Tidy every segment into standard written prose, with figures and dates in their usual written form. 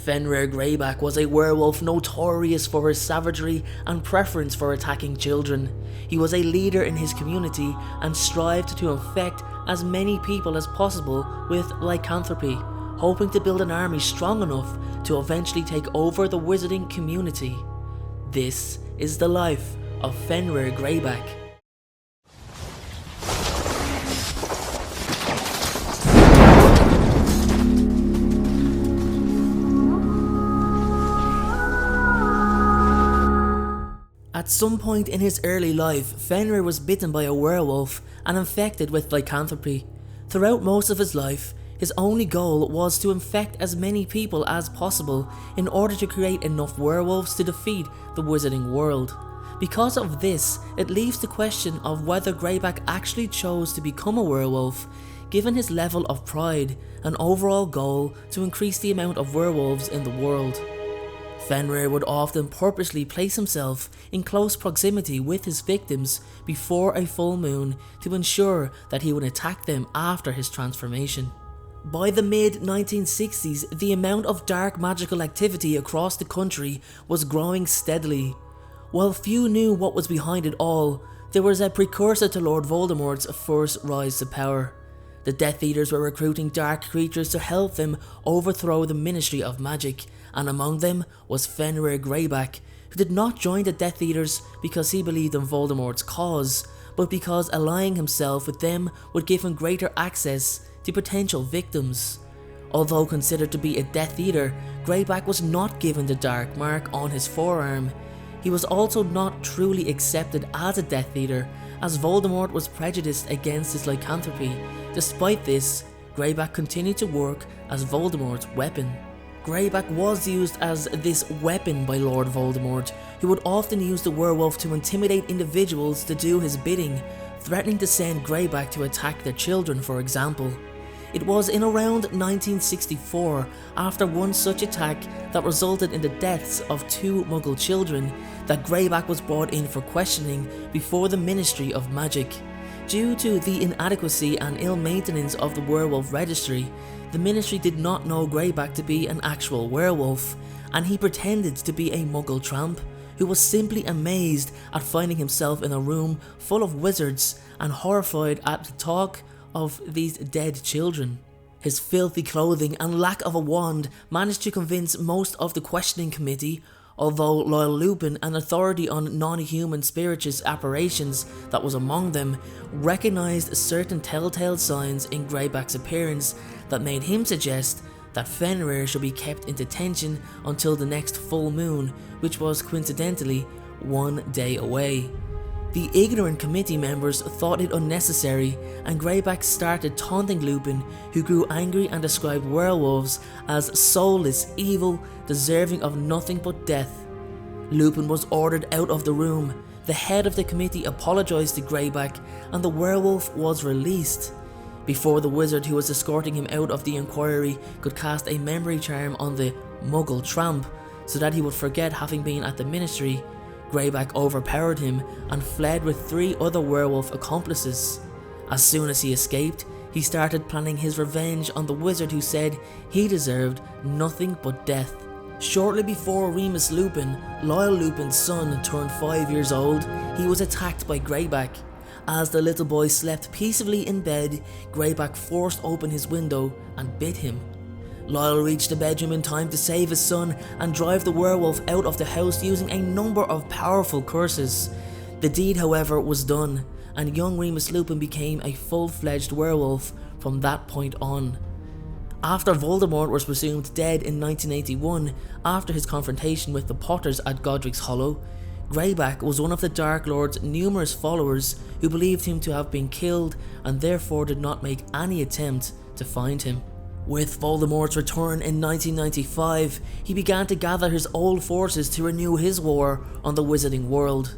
Fenrir Greyback was a werewolf notorious for his savagery and preference for attacking children. He was a leader in his community and strived to infect as many people as possible with lycanthropy, hoping to build an army strong enough to eventually take over the wizarding community. This is the life of Fenrir Greyback. At some point in his early life, Fenrir was bitten by a werewolf and infected with lycanthropy. Throughout most of his life, his only goal was to infect as many people as possible in order to create enough werewolves to defeat the wizarding world. Because of this, it leaves the question of whether Greyback actually chose to become a werewolf, given his level of pride and overall goal to increase the amount of werewolves in the world. Fenrir would often purposely place himself in close proximity with his victims before a full moon to ensure that he would attack them after his transformation. By the mid-1960s, the amount of dark magical activity across the country was growing steadily. While few knew what was behind it all, there was a precursor to Lord Voldemort's first rise to power. The Death Eaters were recruiting dark creatures to help them overthrow the Ministry of Magic, and among them was Fenrir Greyback, who did not join the Death Eaters because he believed in Voldemort's cause, but because allying himself with them would give him greater access to potential victims. Although considered to be a Death Eater, Greyback was not given the dark mark on his forearm. He was also not truly accepted as a Death Eater, as Voldemort was prejudiced against his lycanthropy. Despite this, Greyback continued to work as Voldemort's weapon. Greyback was used as this weapon by Lord Voldemort, who would often use the werewolf to intimidate individuals to do his bidding, threatening to send Greyback to attack their children, for example. It was in around 1964, after one such attack that resulted in the deaths of 2 Muggle children, that Greyback was brought in for questioning before the Ministry of Magic. Due to the inadequacy and ill maintenance of the werewolf registry, the Ministry did not know Greyback to be an actual werewolf, and he pretended to be a Muggle tramp who was simply amazed at finding himself in a room full of wizards and horrified at the talk of these dead children. His filthy clothing and lack of a wand managed to convince most of the questioning committee, although Loyal Lupin, an authority on non-human spirituous apparitions that was among them, recognised certain telltale signs in Greyback's appearance that made him suggest that Fenrir should be kept in detention until the next full moon, which was coincidentally 1 day away. The ignorant committee members thought it unnecessary, and Greyback started taunting Lupin, who grew angry and described werewolves as soulless evil, deserving of nothing but death. Lupin was ordered out of the room. The head of the committee apologised to Greyback, and the werewolf was released. Before the wizard who was escorting him out of the inquiry could cast a memory charm on the Muggle tramp so that he would forget having been at the Ministry, Greyback overpowered him and fled with 3 other werewolf accomplices. As soon as he escaped, he started planning his revenge on the wizard who said he deserved nothing but death. Shortly before Remus Lupin, Loyal Lupin's son, turned 5 years old, he was attacked by Greyback. As the little boy slept peacefully in bed, Greyback forced open his window and bit him. Loyal reached the bedroom in time to save his son and drive the werewolf out of the house using a number of powerful curses. The deed, however, was done, and young Remus Lupin became a full-fledged werewolf from that point on. After Voldemort was presumed dead in 1981, after his confrontation with the Potters at Godric's Hollow, Greyback was one of the Dark Lord's numerous followers who believed him to have been killed and therefore did not make any attempt to find him. With Voldemort's return in 1995, he began to gather his old forces to renew his war on the wizarding world.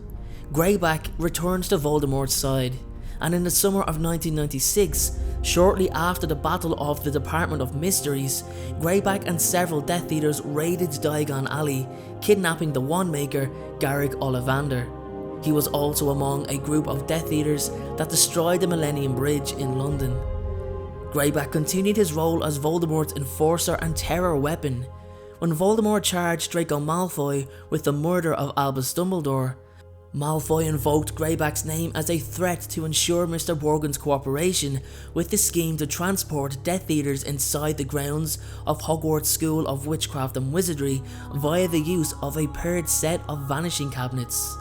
Greyback returned to Voldemort's side, and in the summer of 1996, shortly after the Battle of the Department of Mysteries, Greyback and several Death Eaters raided Diagon Alley, kidnapping the Wandmaker Garrick Ollivander. He was also among a group of Death Eaters that destroyed the Millennium Bridge in London. Greyback continued his role as Voldemort's enforcer and terror weapon. when Voldemort charged Draco Malfoy with the murder of Albus Dumbledore. Malfoy invoked Greyback's name as a threat to ensure Mr. Morgan's cooperation with the scheme to transport Death Eaters inside the grounds of Hogwarts School of Witchcraft and Wizardry via the use of a paired set of vanishing cabinets.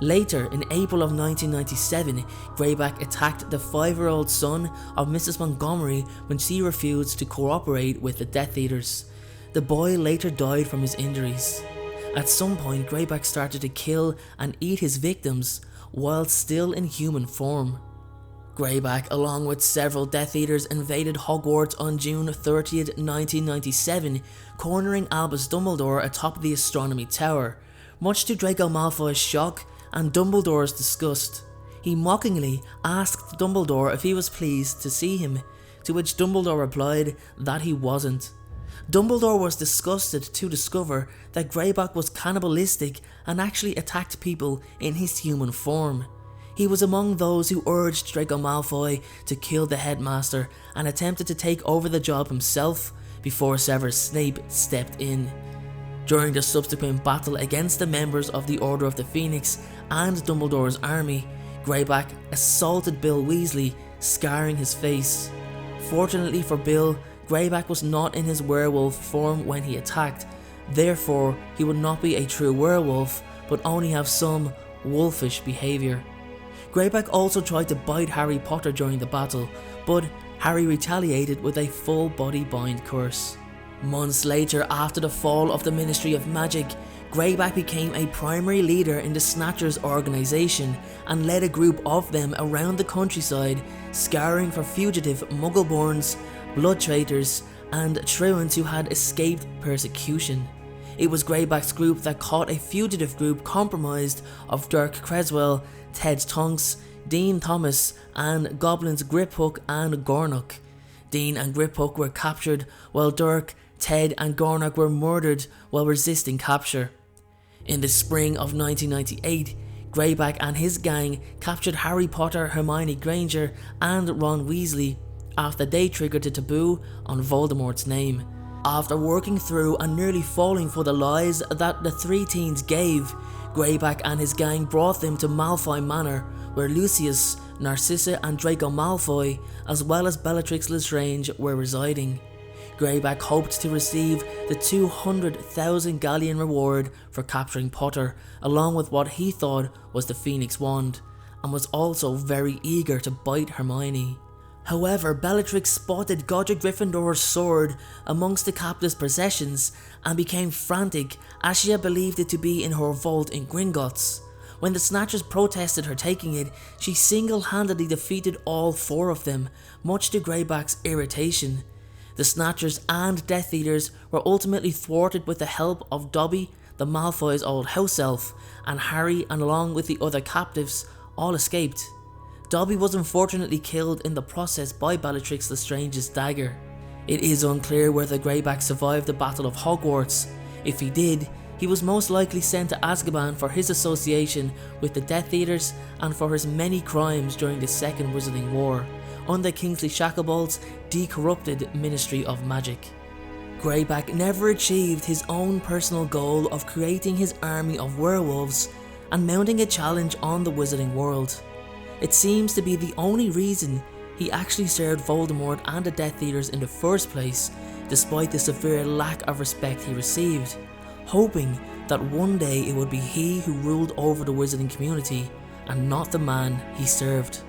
Later, in April of 1997, Greyback attacked the 5-year-old son of Mrs. Montgomery when she refused to cooperate with the Death Eaters. The boy later died from his injuries. At some point, Greyback started to kill and eat his victims while still in human form. Greyback, along with several Death Eaters, invaded Hogwarts on June 30th, 1997, cornering Albus Dumbledore atop the Astronomy Tower. Much to Draco Malfoy's shock and Dumbledore's disgust, he mockingly asked Dumbledore if he was pleased to see him, to which Dumbledore replied that he wasn't. Dumbledore was disgusted to discover that Greyback was cannibalistic and actually attacked people in his human form. He was among those who urged Draco Malfoy to kill the headmaster and attempted to take over the job himself before Severus Snape stepped in. During the subsequent battle against the members of the Order of the Phoenix and Dumbledore's army, Greyback assaulted Bill Weasley, scarring his face. Fortunately for Bill, Greyback was not in his werewolf form when he attacked, therefore he would not be a true werewolf, but only have some wolfish behaviour. Greyback also tried to bite Harry Potter during the battle, but Harry retaliated with a full body bind curse. Months later, after the fall of the Ministry of Magic, Greyback became a primary leader in the Snatchers organisation and led a group of them around the countryside, scouring for fugitive Muggleborns, blood traitors, and truants who had escaped persecution. It was Greyback's group that caught a fugitive group comprised of Dirk Creswell, Ted Tonks, Dean Thomas, and goblins Griphook and Gornock. Dean and Griphook were captured, while Dirk, Ted, and Gornock were murdered while resisting capture. In the spring of 1998, Greyback and his gang captured Harry Potter, Hermione Granger, and Ron Weasley after they triggered the taboo on Voldemort's name. After working through and nearly falling for the lies that the three teens gave, Greyback and his gang brought them to Malfoy Manor, where Lucius, Narcissa, and Draco Malfoy, as well as Bellatrix Lestrange, were residing. Greyback hoped to receive the 200,000 galleon reward for capturing Potter, along with what he thought was the Phoenix Wand, and was also very eager to bite Hermione. However, Bellatrix spotted Godric Gryffindor's sword amongst the captive's possessions and became frantic as she had believed it to be in her vault in Gringotts. When the Snatchers protested her taking it, she single-handedly defeated all 4 of them, much to Greyback's irritation. The Snatchers and Death Eaters were ultimately thwarted with the help of Dobby, the Malfoy's old house elf, and Harry, and along with the other captives, all escaped. Dobby was unfortunately killed in the process by Bellatrix Lestrange's dagger. It is unclear whether Greyback survived the Battle of Hogwarts. If he did, he was most likely sent to Azkaban for his association with the Death Eaters and for his many crimes during the Second Wizarding War, under Kingsley Shacklebolt's decorrupted Ministry of Magic. Greyback never achieved his own personal goal of creating his army of werewolves and mounting a challenge on the Wizarding world. It seems to be the only reason he actually served Voldemort and the Death Eaters in the first place, despite the severe lack of respect he received, hoping that one day it would be he who ruled over the Wizarding community and not the man he served.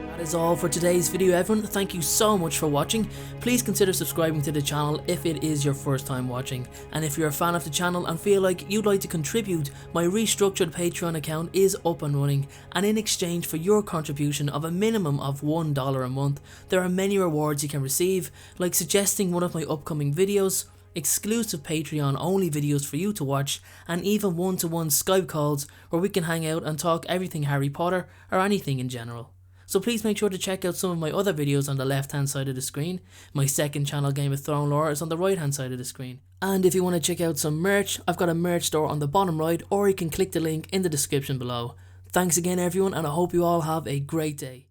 That is all for today's video, everyone. Thank you so much for watching. Please consider subscribing to the channel if it is your first time watching, and if you're a fan of the channel and feel like you'd like to contribute, my restructured Patreon account is up and running, and in exchange for your contribution of a minimum of $1 a month, there are many rewards you can receive, like suggesting one of my upcoming videos, exclusive Patreon only videos for you to watch, and even one-to-one Skype calls where we can hang out and talk everything Harry Potter or anything in general. So please make sure to check out some of my other videos on the left hand side of the screen. My second channel, Game of Thrones Lore, is on the right hand side of the screen. And if you want to check out some merch, I've got a merch store on the bottom right, or you can click the link in the description below. Thanks again everyone, and I hope you all have a great day.